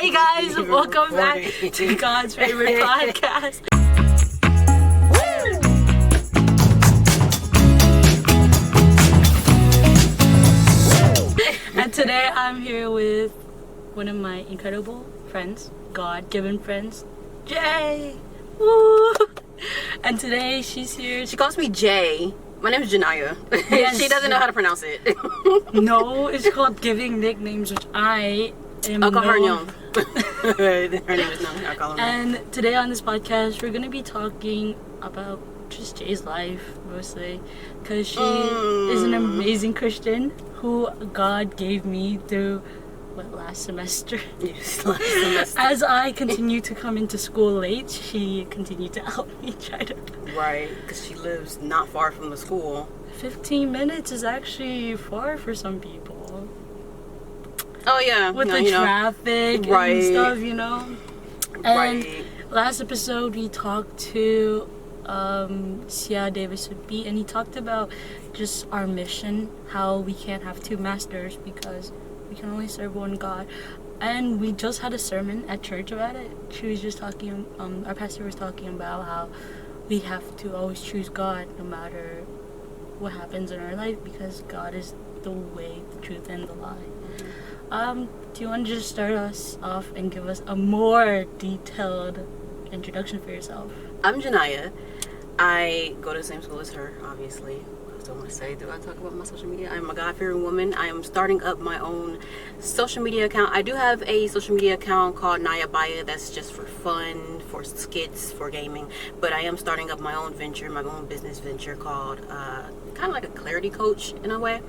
Hey guys, welcome back to God's favorite podcast. And today I'm here with one of my incredible friends, God-given friends, Jay. Woo! And today she's here. She calls me Jay. My name is Janaiya. Yes. She doesn't know how to pronounce it. No, it's called giving nicknames, which I am I'll call her known. Her name is known. I'll call her. And today on this podcast, we're gonna be talking about just Jay's life mostly, because she is an amazing Christian who God gave me through last semester. Yes, last semester. As I continue to come into school late, she continued to help me try to. Right, because she lives not far from the school. 15 minutes is actually far for some people. Oh yeah, With the traffic right. and stuff, you know. And right. last episode we talked to Sia Davis B, and he talked about just our mission, how we can't have two masters because we can only serve one God. And we just had a sermon at church about it. She was just talking, our pastor was talking about how we have to always choose God no matter what happens in our life, because God is the way, the truth, and the life. Do you want to just start us off and give us a more detailed introduction for yourself? I'm Janaiya. I go to the same school as her, obviously. I don't want to say, do I talk about my social media? I'm a God-fearing woman. I am starting up my own social media account. I do have a social media account called Janaiya. That's just for fun, for skits, for gaming. But I am starting up my own venture, my own business venture called kind of like a clarity coach in a way.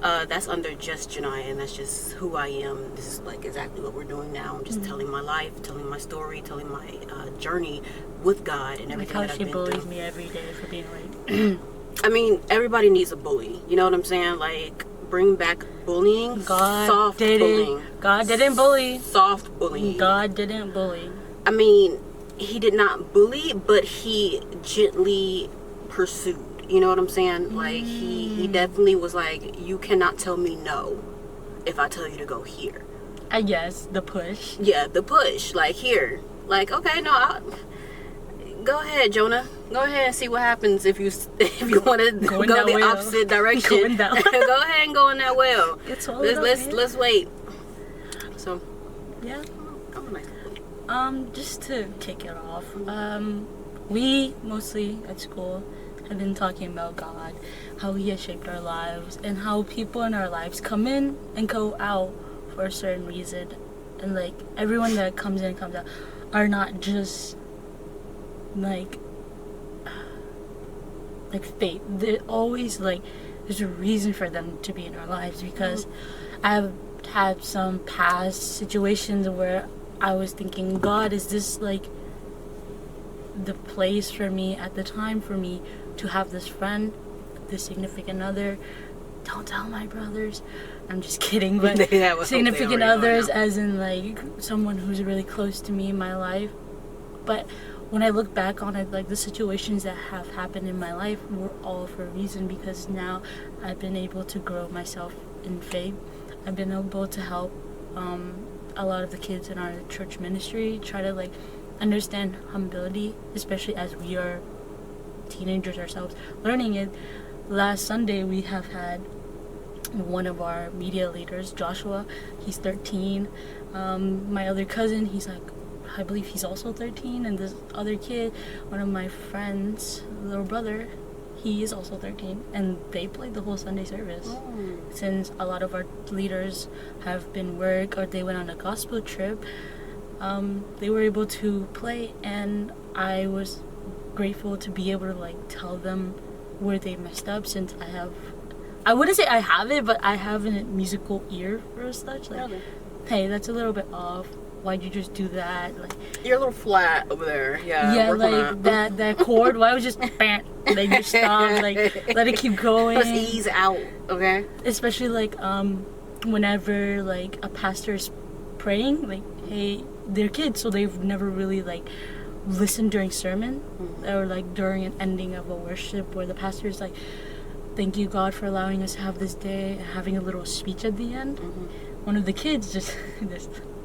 That's under just Janaiya, and that's just who I am. This is like exactly what we're doing now. I'm just telling my life, telling my story, telling my journey with God and everything Like that how I've she been bullies through. me every day for being late. I mean, everybody needs a bully. You know what I'm saying? Like, bring back bullying. Soft bullying. God didn't bully. Soft bullying. God didn't bully. I mean, he did not bully, but he gently pursued. You know what I'm saying? Like, he definitely was like, you cannot tell me no if I tell you to go here. I guess the push. Yeah, the push. Like, here. Like, okay, no, go ahead, Jonah. Go ahead and see what happens if you want to go the well. opposite direction. Go in that well. Go ahead and go in that well. Let's wait. So Yeah. I'm a nice bully. Just to kick it off, we mostly at school have been talking about God, how He has shaped our lives, and how people in our lives come in and go out for a certain reason, and like everyone that comes in and comes out are not just like fate. They're always like, there's a reason for them to be in our lives, because I've had some past situations where I was thinking, God, is this like the place for me at the time for me to have this friend, this significant other? Don't tell my brothers. I'm just kidding, but Yeah, significant others as in like someone who's really close to me in my life. But when I look back on it, like the situations that have happened in my life were all for a reason, because now I've been able to grow myself in faith. I've been able to help a lot of the kids in our church ministry try to like understand humility, especially as we are teenagers ourselves learning it. Last Sunday we have had one of our media leaders, Joshua. He's 13. My other cousin, he's like, I believe he's also 13, and this other kid, one of my friends' little brother, he is also 13, and they played the whole Sunday service. Since a lot of our leaders have been work or they went on a gospel trip, they were able to play, and I was grateful to be able to like tell them where they messed up, since I wouldn't say I have it, but I have a musical ear for such. Like, hey, that's a little bit off. Why'd you just do that? Like, you're a little flat over there. Yeah, like that chord. Why was just like you stop? Like, let it keep going. Let's ease out, okay? Especially like whenever like a pastor is praying, like, hey, they're kids, so they've never really like listened during sermon or like during an ending of a worship where the pastor is like, thank you, God, for allowing us to have this day, having a little speech at the end. One of the kids just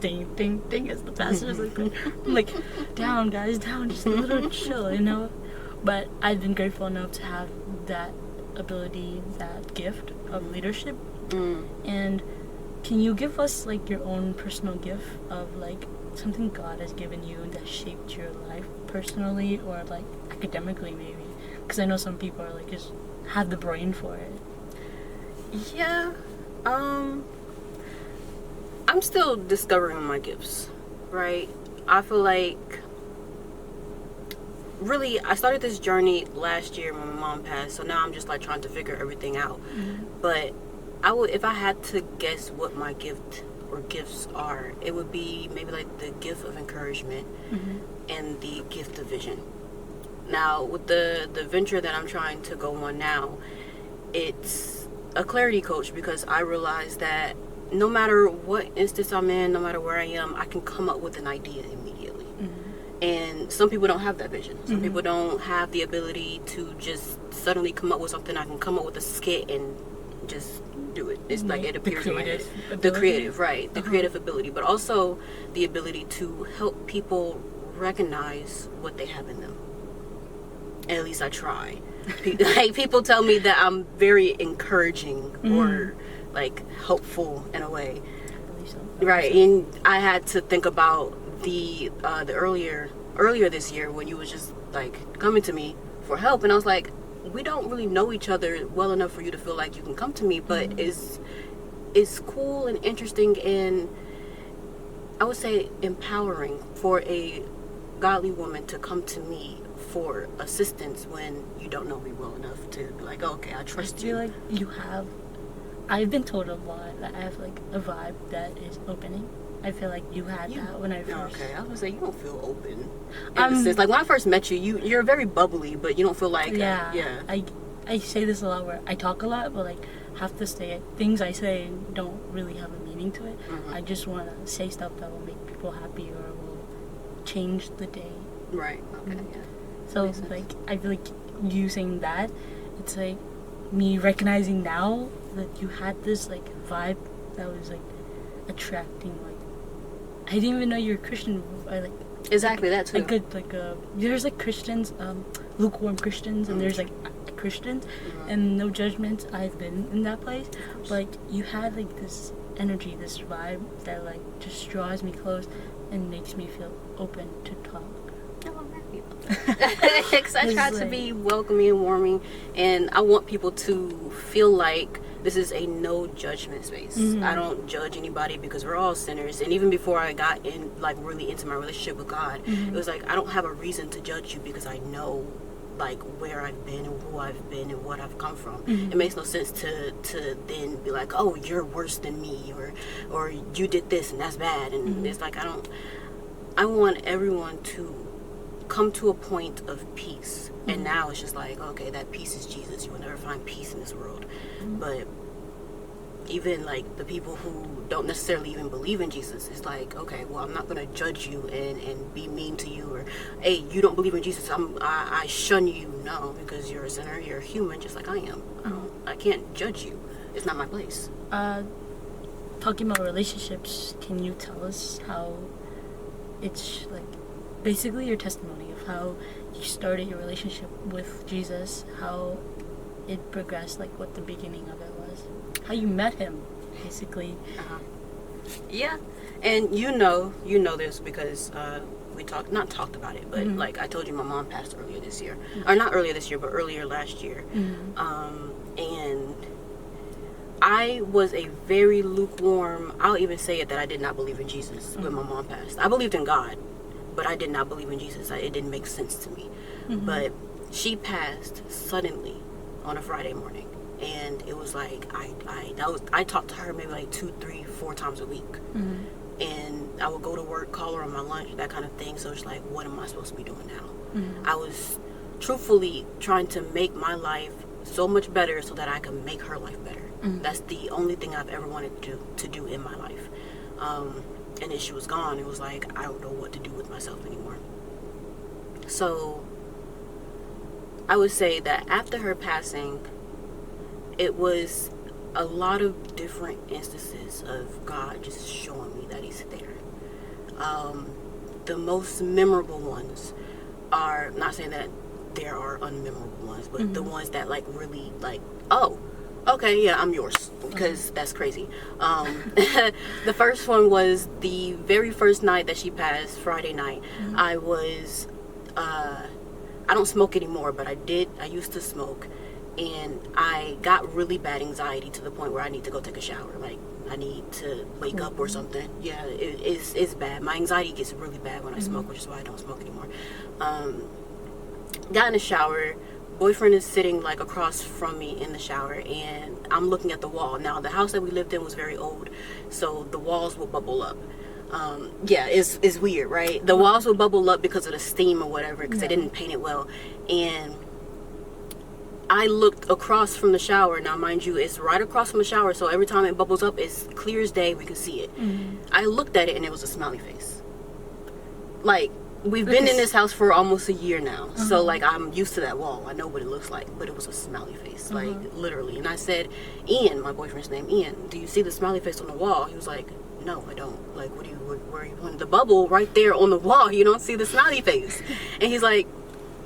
ding, ding, ding, as the pastor's like, I'm like, down, guys, down, just a little chill, you know? But I've been grateful enough to have that ability, that gift of leadership. And can you give us, like, your own personal gift of, like, something God has given you that shaped your life personally or, like, academically, maybe? Because I know some people are, like, just have the brain for it. Yeah. I'm still discovering my gifts, right? I feel like, really, I started this journey last year when my mom passed, so now I'm just, like, trying to figure everything out. But I would, if I had to guess what my gift or gifts are, it would be maybe, like, the gift of encouragement and the gift of vision. Now, with the venture that I'm trying to go on now, it's a clarity coach, because I realize that no matter what instance I'm in, no matter where I am, I can come up with an idea immediately. And some people don't have that vision. Some people don't have the ability to just suddenly come up with something. I can come up with a skit and just do it. It's like it appears in my head. The creative, right. The creative ability, but also the ability to help people recognize what they have in them. At least I try. Like, people tell me that I'm very encouraging or, like, helpful in a way. Right. And I had to think about the earlier this year when you was just, like, coming to me for help, and I was like, we don't really know each other well enough for you to feel like you can come to me, but it's cool and interesting, and I would say empowering for a godly woman to come to me for assistance when you don't know me well enough to be like, oh, okay, I trust you. I feel like you have, I've been told a lot that I have, like, a vibe that is opening. I feel like you had that when I first. Okay, I was gonna say, you don't feel open. Since, like, when I first met you, you're very bubbly, but you don't feel like I say this a lot where I talk a lot, but, like, have to say it. Things I say don't really have a meaning to it. I just want to say stuff that will make people happy or will change the day. Right. Okay. Yeah. So, like, I feel like you saying that, it's like me recognizing now that you had this, like, vibe that was, like, attracting, like, I didn't even know you were Christian. Like, exactly, that too. A good, like, there's, like, Christians, lukewarm Christians, and there's, like, Christians, and no judgment. I've been in that place, but, like, you had, like, this energy, this vibe that, like, just draws me close and makes me feel open to talk. Because I try to be welcoming and warming, and I want people to feel like this is a no judgment space. I don't judge anybody because we're all sinners. And even before I got in, like, really into my relationship with God, it was like, I don't have a reason to judge you because I know, like, where I've been and who I've been and what I've come from. It makes no sense to then be like, oh, you're worse than me, or you did this and that's bad. And it's like, I want everyone to come to a point of peace. And now it's just like, okay, that peace is Jesus. You will never find peace in this world. But even, like, the people who don't necessarily even believe in Jesus, it's like, okay, well, I'm not going to judge you and be mean to you, or, hey, you don't believe in Jesus, I shun you. No, because you're a sinner, you're a human just like I am. I can't judge you. It's not my place. Talking about relationships, can you tell us how it's, like, basically your testimony of how you started your relationship with Jesus, how it progressed, like, what the beginning of it was, how you met him, basically. Yeah, and you know this because we not talked about it, but like I told you, my mom passed earlier this year, or not earlier this year, but earlier last year, and I was a very lukewarm, I'll even say it, that I did not believe in Jesus when my mom passed. I believed in God, but I did not believe in Jesus. It didn't make sense to me. But she passed suddenly on a Friday morning, and it was like I talked to her maybe like 2, 3, 4 times a week, and I would go to work, call her on my lunch, that kind of thing. So it's like, what am I supposed to be doing now? I was truthfully trying to make my life so much better so that I could make her life better. That's the only thing I've ever wanted to do in my life. And then she was gone. It was like, I don't know what to do with myself anymore. So I would say that after her passing, it was a lot of different instances of God just showing me that he's there. The most memorable ones are, not saying that there are unmemorable ones, but the ones that like really like, oh, okay, yeah, I'm yours, because that's crazy. The first one was the very first night that she passed, Friday night. I was, I don't smoke anymore, but I used to smoke, and I got really bad anxiety to the point where I need to go take a shower. Like, I need to wake up or something. Yeah, it's bad. My anxiety gets really bad when I smoke, which is why I don't smoke anymore. Got in the shower. Boyfriend is sitting like across from me in the shower, and I'm looking at the wall. Now, the house that we lived in was very old, so the walls will bubble up. Yeah, it's weird, right? The walls will bubble up because of the steam or whatever, because they didn't paint it well. And I looked across from the shower. Now, mind you, it's right across from the shower, so every time it bubbles up, it's clear as day. We can see it. I looked at it, and it was a smiley face. Like, we've been in this house for almost a year now, so like I'm used to that wall. I know what it looks like, but it was a smiley face, like literally. And I said, Ian, my boyfriend's name, Ian, do you see the smiley face on the wall? He was like, no, I don't. Like, where are you pointing? The bubble right there on the wall. You don't see the smiley face. And he's like,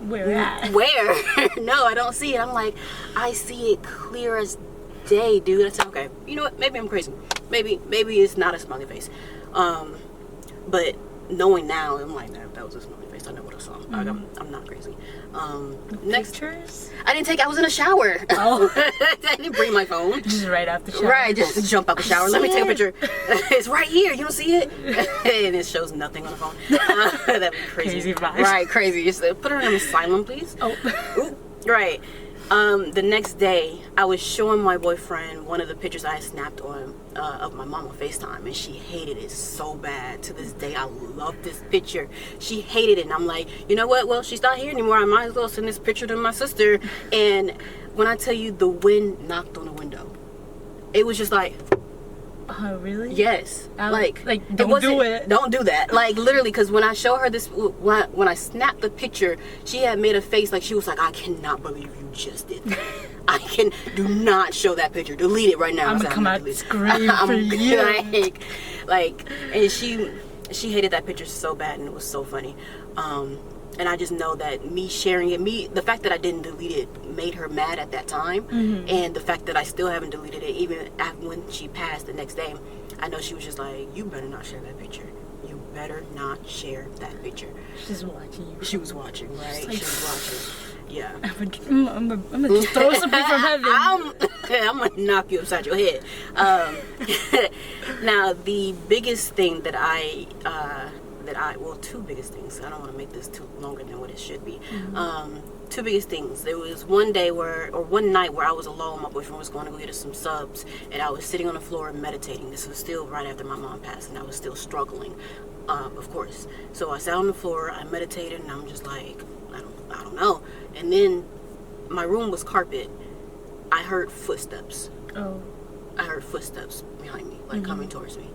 where at? Where? No, I don't see it. I'm like, I see it clear as day, dude. I said, okay, you know what? Maybe I'm crazy. Maybe it's not a smiley face. But knowing now, I'm like, no, that was a smiley face. I know what I saw. I'm not crazy. Next, Pictures? I was in a shower. Oh. I didn't bring my phone. Just right out the shower. Right, just jump out the shower. Let me take a picture. It's right here. You don't see it? And it shows nothing on the phone. That'd be crazy. Crazy vibes. Right, crazy. Just put her on silent, please. Oh. Ooh, right. The next day, I was showing my boyfriend one of the pictures I had snapped on of my mom on FaceTime, and she hated it so bad. To this day, I love this picture. She hated it, and I'm like, you know what? Well, she's not here anymore. I might as well send this picture to my sister. And when I tell you, the wind knocked on the window, it was just like, oh, really? yes. Like don't do it. Don't do that. Like, literally, because when I show her this, when I snapped the picture, she had made a face like she was like, I cannot believe you just did that. Do not show that picture. Delete it right now. I'm gonna come out scream for you. And she hated that picture so bad, and it was so funny. And I just know that me sharing it, the fact that I didn't delete it made her mad at that time. And the fact that I still haven't deleted it, even after when she passed the next day, I know she was just like, you better not share that picture. You better not share that picture. She's watching you. She was watching, right? Like, she was watching. Yeah. I'm gonna just throw something from heaven. I'm gonna knock you upside your head. Now, the biggest thing that well, two biggest things. I don't want to make this too longer than what it should be. Two biggest things. There was one night where I was alone. My boyfriend was going to go get us some subs, and I was sitting on the floor meditating. This was still right after my mom passed, and I was still struggling, of course. So I sat on the floor, I meditated, and I'm just like, I don't know. And then my room was carpet. I heard footsteps. Oh. I heard footsteps behind me, like coming towards me.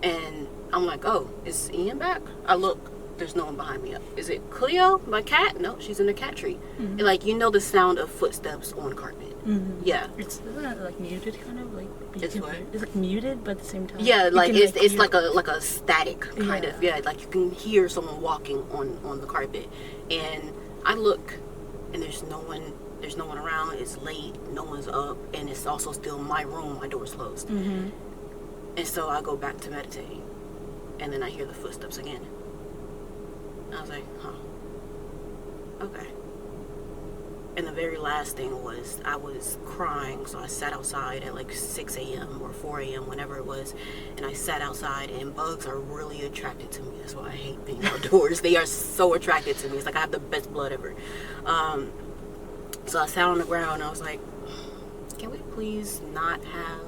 And I'm like, oh, is Ian back? I look, there's no one behind me. Is it Cleo, my cat? No, she's in the cat tree. And like, you know the sound of footsteps on carpet. Yeah. Isn't it like muted kind of? Like, It's what? It's like muted, but at the same time. Yeah, like it's like like a static kind of. Yeah, like you can hear someone walking on the carpet. And I look, and there's no one around. It's late, no one's up, and it's also still my room. My door's closed. And so I go back to meditating, and then I hear the footsteps again. I was like, huh, okay. And the very last thing was, I was crying, so I sat outside at like 6 a.m. or 4 a.m., whenever it was, and I sat outside, and bugs are really attracted to me. That's why I hate being outdoors. They are so attracted to me. It's like I have the best blood ever. So I sat on the ground, and I was like, can we please not have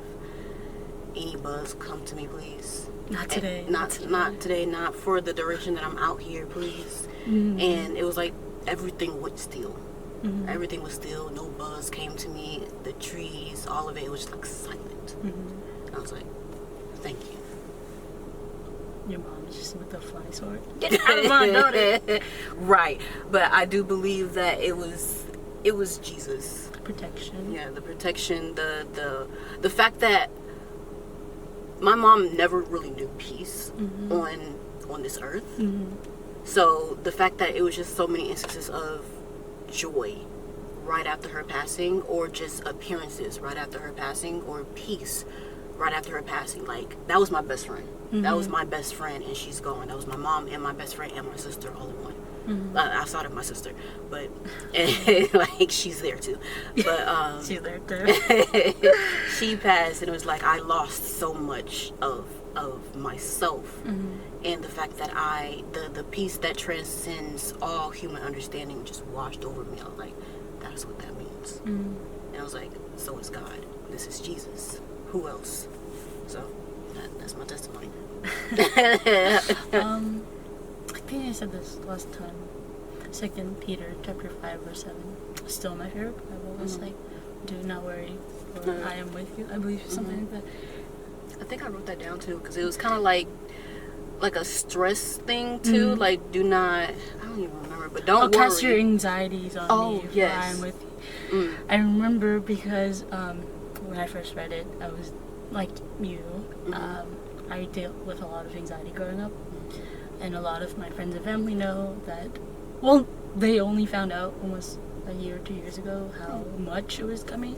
any bugs come to me, please? Not today. Not today, not for the duration that I'm out here, please. And it was like everything went still. Everything was still. No buzz came to me. The trees, all of it was just like silent. And I was like, thank you. Your mom is just with a fly sword. Get out of my daughter. Right. But I do believe that it was Jesus. Protection. Yeah, the protection, the fact that my mom never really knew peace Mm-hmm. on this earth. Mm-hmm. So the fact that it was just so many instances of joy right after her passing, or just appearances right after her passing, or peace right after her passing, like, that was my best friend. Mm-hmm. That was my best friend, and she's gone. That was my mom and my best friend and my sister all in one. Mm-hmm. Outside of my sister, but and, like, she's there too. But She's there too. she passed, and it was like I lost so much of myself. Mm-hmm. And the fact that the peace that transcends all human understanding just washed over me. I was like, that's what that means. Mm-hmm. And I was like, so is God. This is Jesus. Who else? So that's my testimony. I think I said this last time. 2 Peter chapter 5 verse 7. Still my favorite Bible. It's like, do not worry, for I am with you. I believe something like that. I think I wrote that down too, because it was kind of like a stress thing too. Like, do not. I don't even remember, but don't worry. Cast your anxieties on me. Yes. For I am with you. I remember because when I first read it, I was like you. I dealt with a lot of anxiety growing up, and a lot of my friends and family know that. Well, they only found out almost a year or 2 years ago how much it was coming.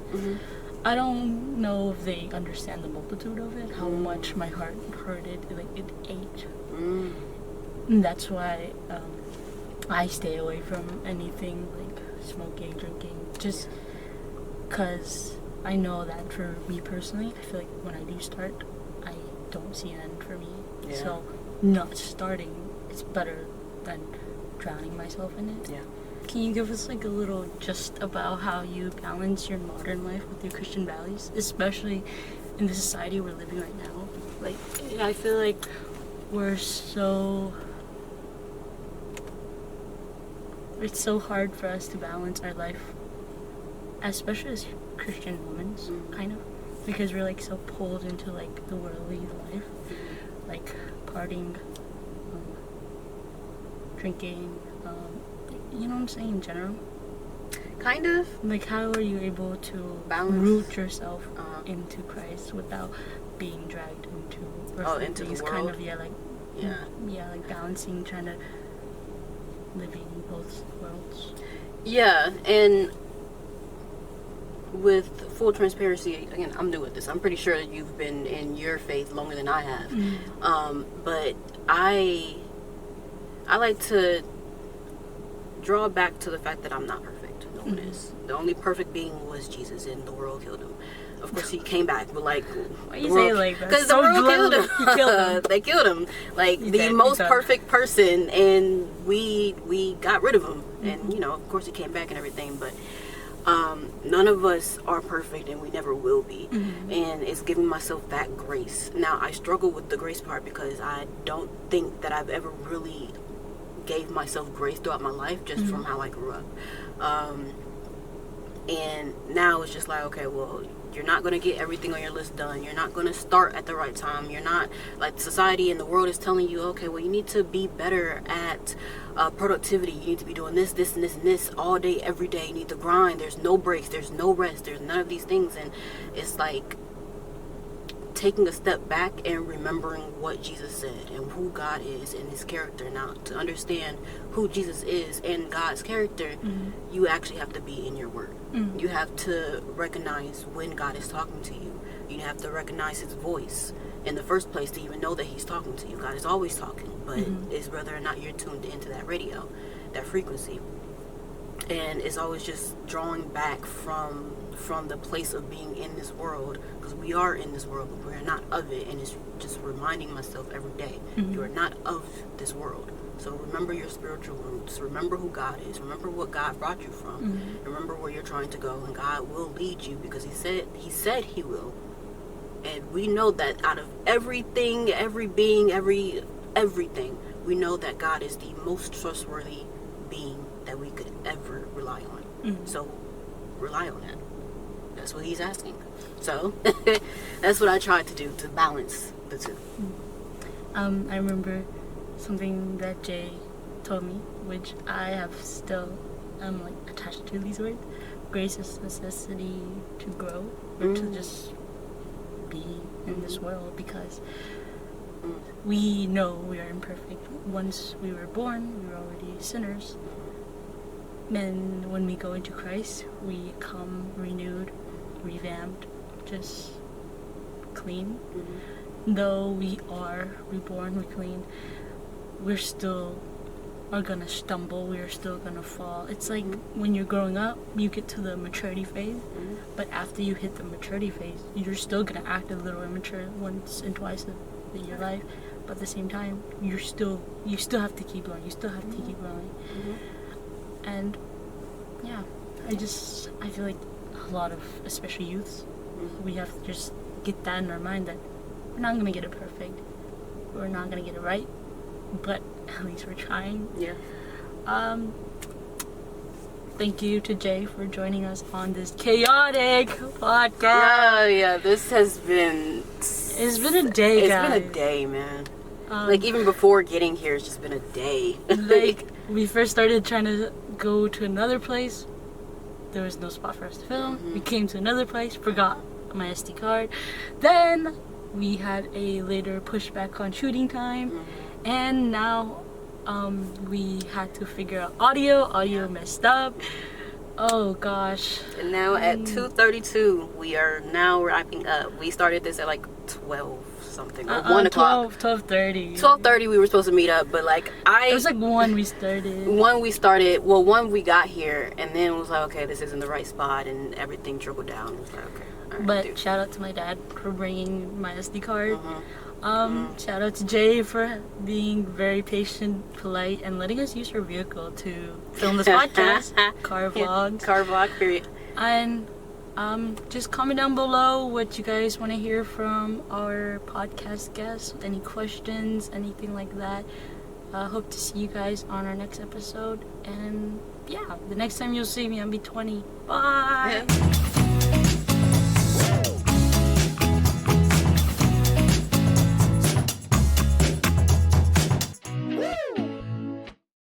I don't know if they understand the multitude of it, how much my heart hurted, like it ached. And that's why I stay away from anything like smoking, drinking, just because I know that for me personally, I feel like when I do start, I don't see an end for me. Yeah. So not starting is better than drowning myself in it. Yeah. Can you give us like a little just about how you balance your modern life with your Christian values, especially in the society we're living right now? Like, I feel like it's so hard for us to balance our life, especially as Christian women, kind of, because we're like so pulled into like the worldly life, like partying, drinking, you know what I'm saying, in general. Kind of. Like, how are you able to Balance. root yourself into Christ without being dragged into into the things, world? kind of, yeah, like, Yeah. like balancing, trying to living in both worlds. Yeah, and with full transparency, again, I'm new at this. I'm pretty sure you've been in your faith longer than I have. But I like to draw back to the fact that I'm not perfect. No one is. The only perfect being was Jesus, and the world killed him. Of course, he came back, but like, why you say it like that? Because So the world killed glad him. you killed him. They killed him, like He's the dead. most He's done. perfect person, and we got rid of him. And you know, of course, he came back and everything, but none of us are perfect, and we never will be. And it's giving myself that grace. Now, I struggle with the grace part because I don't think that I've ever really gave myself grace throughout my life, just from how I grew up. And now it's just like, okay, well, you're not going to get everything on your list done. You're not going to start at the right time. You're not, like, society and the world is telling you, okay, well, you need to be better at productivity. You need to be doing this, this, and this, and this all day, every day. You need to grind. There's no breaks. There's no rest. There's none of these things. And it's like taking a step back and remembering what Jesus said and who God is and his character. Now, to understand who Jesus is and God's character, you actually have to be in your word. You have to recognize when God is talking to you. You have to recognize his voice in the first place to even know that he's talking to you. God is always talking, but it's whether or not you're tuned into that radio, that frequency. And it's always just drawing back from the place of being in this world, because we are in this world, but we're not of it. And it's just reminding myself every day, you are not of this world. So remember your spiritual roots. Remember who God is. Remember what God brought you from. Remember where you're trying to go, and God will lead you, because he said he will. And we know that out of everything, every being, everything, we know that God is the most trustworthy being that we could ever rely on. So rely on that. That's what he's asking. So that's what I tried to do, to balance the two. I remember something that Jay told me, which I have still like attached to these words. Grace is necessity to grow, or to just be in this world, because we know we are imperfect. Once we were born, we were already sinners. And when we go into Christ, we come renewed, revamped, just clean. Though we are reborn, we're clean, we're still are gonna stumble, we're still gonna fall. It's like when you're growing up, you get to the maturity phase, but after you hit the maturity phase, you're still gonna act a little immature once and twice in your life, but at the same time, you still have to keep going, you still have to keep going. And yeah, I feel like a lot of, especially youths, we have to just get that in our mind that we're not gonna get it perfect, we're not gonna get it right, but at least we're trying. Yeah. Thank you to Jay for joining us on this chaotic podcast. Yeah, this has been... It's been a day, guys. It's been a day, man. Like, even before getting here, it's just been a day. Like, we first started trying to go to another place. There was no spot for us to film. We came to another place, forgot my SD card. Then we had a later pushback on shooting time. And now we had to figure out audio messed up. Oh gosh. And now at 2:32 we are now wrapping up. We started this at like 12 something or 1 o'clock. 12:30. 12:30 we were supposed to meet up, but like it was like 1 we started. 1 we started, well 1 we got here, and then it was like, okay, this isn't the right spot, and everything trickled down. It was like, okay. All right, but dude. Shout out to my dad for bringing my SD card. Shout out to Jay for being very patient, polite, and letting us use her vehicle to film this podcast. Car vlog. Car vlog, period. And just comment down below what you guys want to hear from our podcast guests. Any questions, anything like that. Hope to see you guys on our next episode. And yeah, the next time you'll see me, I'll be 20. Bye! Yeah.